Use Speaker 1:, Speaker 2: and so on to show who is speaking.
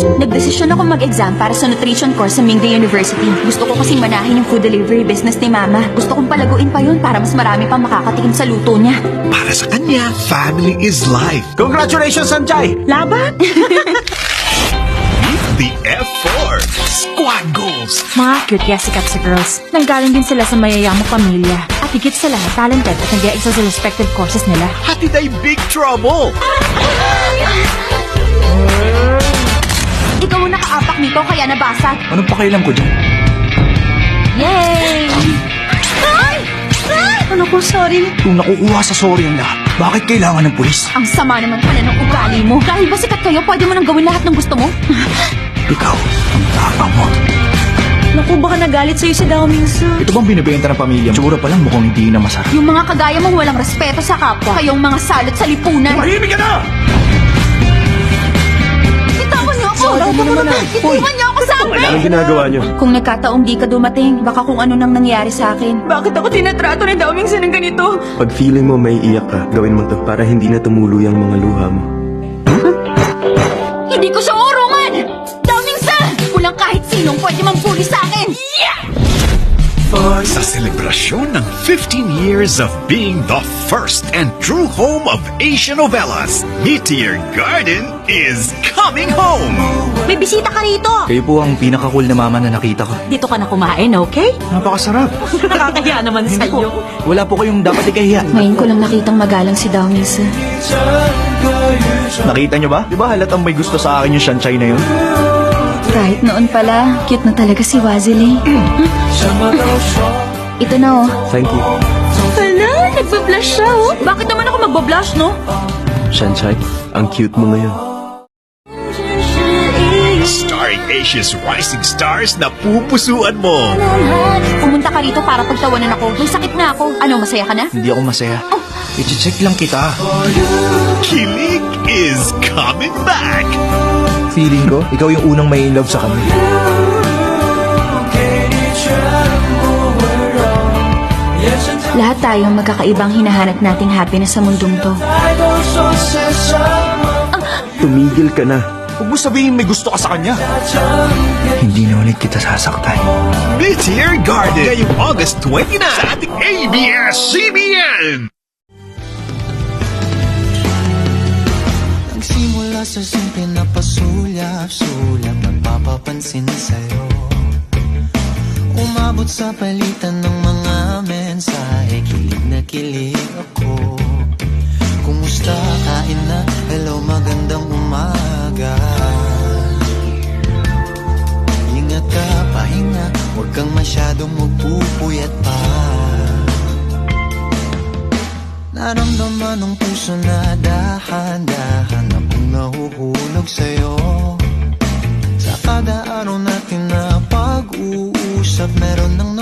Speaker 1: Nagdesisyon ako mag-exam para sa nutrition course sa Mingde University. Gusto ko kasing manahin yung food delivery business ni Mama. Gusto kong palaguin pa yun para mas marami pang makakatikim sa luto niya.
Speaker 2: Para sa kanya, family is life.
Speaker 3: Congratulations, Sanjay!
Speaker 1: Laban?
Speaker 2: The F4 Squad Goals.
Speaker 4: Mga cute kaya sikat sa girls. Nanggaling din sila sa mayayamang pamilya. At higit sa lahat, talented at nag-e-excel sa respective courses nila.
Speaker 2: Hatid ay Big Trouble.
Speaker 1: Ikaw ang nakaapak nito kaya nabasag.
Speaker 3: Anong pakialam ko dyan?
Speaker 1: Yay! Ay! Ay!
Speaker 4: Ano ko, sorry.
Speaker 3: Kung nakukuha sa sorry ang lahat, bakit kailangan ng pulis?
Speaker 1: Ang sama naman pala ng ugali mo. Dahil ba sikat kayo, pwede mo nang gawin lahat ng gusto mo?
Speaker 3: Ikaw, ang tapang mo.
Speaker 4: Naku, baka nagalit sa'yo si Dao Mingsu.
Speaker 3: Ito bang binibenta ng pamilya mo? Siguro pa lang mukhang hindi na masarap.
Speaker 1: Yung mga kagaya mong walang respeto sa kapwa. Kayong mga salot sa lipunan.
Speaker 3: Mahimik ka na!
Speaker 1: Itawan niyo ako! Itiwan niyo ako sa amin!
Speaker 3: Anong ginagawa niyo?
Speaker 1: Kung nagkataong di ka dumating, baka kung ano nang nangyari sa akin. Bakit ako tinatrato ni Dao Mingsu ng ganito?
Speaker 5: Pag feeling mo may iyak ka, gawin mo to para hindi na tumuloy ang mga luha mo.
Speaker 1: Hindi ko siya urungan! Dao Mingsu! Kulang kahit sinong pwede mambuli sa akin!
Speaker 2: Sa selebrasyon ng 15 years of being the first and true home of Asian novellas, Meteor Garden is coming home!
Speaker 4: May bisita ka rito!
Speaker 3: Kayo po ang pinaka-cool na mama na nakita ko.
Speaker 4: Dito ka na kumain, okay?
Speaker 3: Napakasarap.
Speaker 4: Nakakaya naman sa'yo.
Speaker 3: Wala po kayong dapat ikahiya.
Speaker 1: Ngayon ko lang nakitang magalang si Dao Mingsu.
Speaker 3: Nakita niyo ba? Di ba halatang may gusto sa akin yung Shanchay na yun?
Speaker 1: Kahit noon pala, cute na talaga si Wazili. Ito na oh.
Speaker 5: Thank you.
Speaker 1: Hala, nagbablush siya oh. Bakit naman ako magbablush, no?
Speaker 5: Shanchay, ang cute mo ngayon.
Speaker 2: Starring Asia's rising stars na pupusuan mo.
Speaker 1: Pumunta ka rito para pagtawanan ako. May sakit na ako. Ano, masaya ka na?
Speaker 3: Hindi ako masaya. I-check lang kita.
Speaker 2: Kilig is coming back.
Speaker 3: Feeling ko, ikaw yung unang may love sa kanya.
Speaker 1: Lahat tayong magkakaibang hinahanap nating happiness sa mundong to.
Speaker 5: Tumigil ka na.
Speaker 3: Huwag mo sabihin may gusto ka sa kanya. Hindi na ulit kita sasaktan.
Speaker 2: Meteor Garden ngayong August 29 sa ating ABS-CBN.
Speaker 6: Nagsimula sa simple na pasulyap-sulyap, nagpapapansin sa'yo. Umabot sa palitan ng mga mensahe, kilig na kilig ako. Kumusta, kain na, hello, magandang umaga. Ingat ka, pahinga, huwag kang masyadong magpupuyat pa. Naramdaman ng puso na dahan-dahan akong nahuhulog sa'yo. Sa kada araw natin na pag-uusap, meron nang